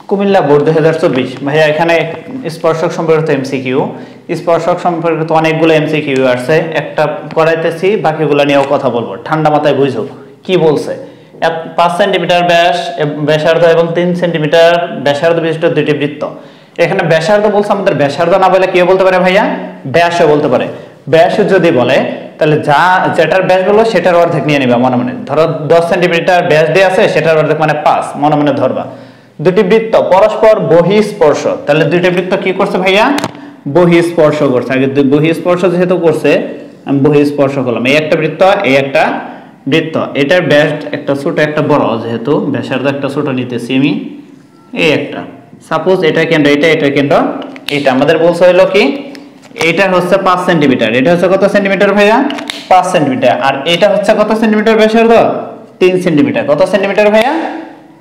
Comilla board 2024 ভাইয়া এখানে স্পর্শক সম্পর্কিত এমসিকিউ, স্পর্শক সম্পর্কিত অনেকগুলো এমসিকিউ আছে, একটা করাইতেছি, বাকিগুলো নিয়েও কথা বলবো। ঠান্ডা মাথায় বুঝো কি বলছে। 5 সেন্টিমিটার ব্যাসার্ধ এবং 3 সেন্টিমিটার ব্যাসার্ধ বিশিষ্ট দুটি বৃত্ত। এখানে ব্যাসার্ধ বলছে, আমাদের ব্যাসার্ধ না বলে কি বলতে পারে ভাইয়া? ব্যাসও বলতে পারে। ব্যাস যদি বলে তাহলে যেটার ব্যাস বলবো সেটার অর্ধেক নিয়ে নিবা মনে মনে। ধরো 10 সেন্টিমিটার ব্যাস দিয়ে আছে, সেটার অর্ধেক মানে 5 মনে মনে ধরবা। দুটি বৃত্ত পরস্পর বহিঃস্পর্শ, তাহলে দুটি বৃত্ত কি করছে ভাইয়া? বহিঃস্পর্শ করছে। আগে বহিঃস্পর্শ যেহেতু করছে আমি বহিঃস্পর্শ করলাম। এই একটা বৃত্ত, এই একটা বৃত্ত, এটার ব্যাস একটা ছোট একটা বড়, যেহেতু ব্যাসার্ধ একটা ছোট নিতেছি আমি, এই একটা সাপোজ এটা কেন্দ্র, এটা কেন্দ্র, এটা আমাদের বলছে হলো কি এটা হচ্ছে 5 সেন্টিমিটার, এটা হচ্ছে কত সেন্টিমিটার ভাইয়া? 5 সেন্টিমিটার। আর এটা হচ্ছে কত সেন্টিমিটার ব্যাসার্ধ? 3 সেন্টিমিটার। কত সেন্টিমিটার ভাইয়া?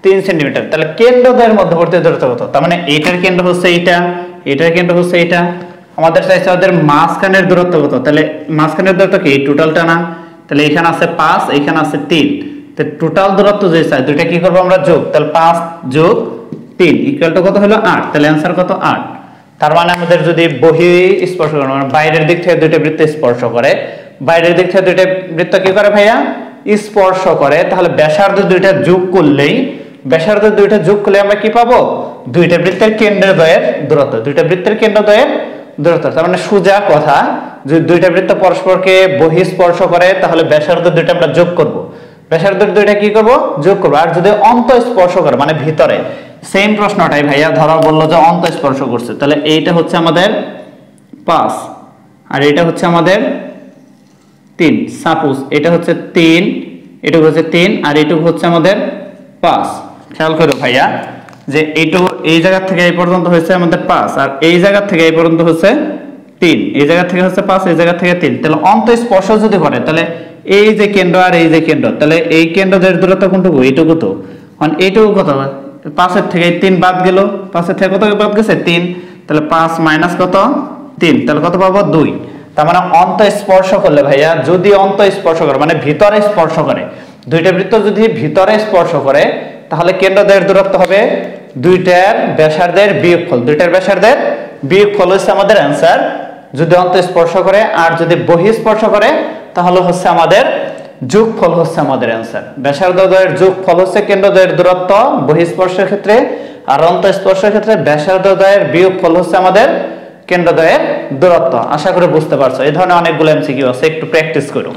3 সেন্টিমিটার। তাহলে কেন্দ্রদ্বয়ের মধ্যবর্তী দূরত্ব কত? তার মানে এইটার কেন্দ্র হচ্ছে এইটা, এটার কেন্দ্র হচ্ছে এইটা। আমাদের চাইছে ওদের মাঝখানের দূরত্ব কত? তাহলে মাঝখানের দূরত্ব কি টোটালটা না? তাহলে এখানে আছে 5, এখানে আছে 3, তো টোটাল দূরত্ব যে চাই দুইটা কি করব আমরা? যোগ। তাহলে 5 যোগ 3 ইকুয়াল টু কত হলো? 8। তাহলে অ্যানসার কত? 8। তার মানে আমাদের যদি বহিঃস্পর্শ করে, মানে বাইরের দিক থেকে দুইটা বৃত্ত স্পর্শ করে, বাইরের দিক থেকে দুইটা বৃত্ত কি করে ভাইয়া? স্পর্শ করে, তাহলে ব্যাসার্ধ দুইটা যোগ করলেই, ব্যাসার্ধ দুইটা যোগ করলে আমরা কি পাবো? দুইটা বৃত্তের কেন্দ্রদ্বয়ের দূরত্ব, দুইটা বৃত্তের কেন্দ্রদ্বয়ের দূরত্ব। তার মানে সোজা কথা, যদি দুইটা বৃত্ত পরস্পরকে বহিঃস্পর্শ করে তাহলে ব্যাসার্ধ দুইটা আমরা যোগ করব, ব্যাসার্ধ দুইটা কি করব? যোগ করব। আর যদি অন্তঃস্পর্শ করে মানে ভিতরে, সেম প্রশ্নটাই ভাইয়া, ধরা বললো যে অন্তঃস্পর্শ করছে, তাহলে এইটা হচ্ছে আমাদের 5 আর এটা হচ্ছে আমাদের 3। সাপোজ এটা হচ্ছে 3, এটুকু হচ্ছে 3 আর এটুকু হচ্ছে আমাদের 5। খেয়াল করো ভাইয়া যে এইটুকু এই জায়গা থেকে এই পর্যন্ত হচ্ছে আমাদের 5 আর এই জায়গা থেকে এই পর্যন্ত হচ্ছে 3, এই জায়গা থেকে হচ্ছে 5, এই জায়গা থেকে 3। তাহলে অন্তঃস্পর্শ যদি করে তাহলে এই যে কেন্দ্র আর এই যে কেন্দ্র, তাহলে এই কেন্দ্রের দূরত্ব কোনটুকু? এইটুকু। তো মানে এইটুকু কত? 5 এর থেকে 3 বাদ গেল, 5 এর থেকে কত বাদ গেছে? 3। তাহলে 5 মাইনাস কত? 3, তাহলে কত পাবো? 2। তার মানে অন্তঃস্পর্শ করলে ভাইয়া, যদি অন্তঃস্পর্শ করে মানে ভিতরে স্পর্শ করে, দুইটা বৃত্ত যদি ভিতরে স্পর্শ করে তাহলে কেন্দ্রদ্বয়ের দূরত্ব হবে দুইটার ব্যাসার্ধের বিয়োগফল, দুইটার ব্যাসার্ধের বিয়োগফল হচ্ছে আমাদের অ্যানসার যদি অন্তঃস্পর্শ করে। আর যদি বহিঃস্পর্শ করে তাহলে হচ্ছে আমাদের যোগফল হচ্ছে আমাদের অ্যানসার। ব্যাসার্ধদ্বয়ের যোগফল হচ্ছে কেন্দ্রদ্বয়ের দূরত্ব বহিঃস্পর্শের ক্ষেত্রে, আর অন্তঃস্পর্শের ক্ষেত্রে ব্যাসার্ধদ্বয়ের বিয়োগফল হচ্ছে আমাদের কেন্দ্রদ্বয়ের দূরত্ব। আশা করি বুঝতে পারছো। এই ধরনের অনেকগুলো এমসিকিউ আছে, একটু প্র্যাকটিস করো।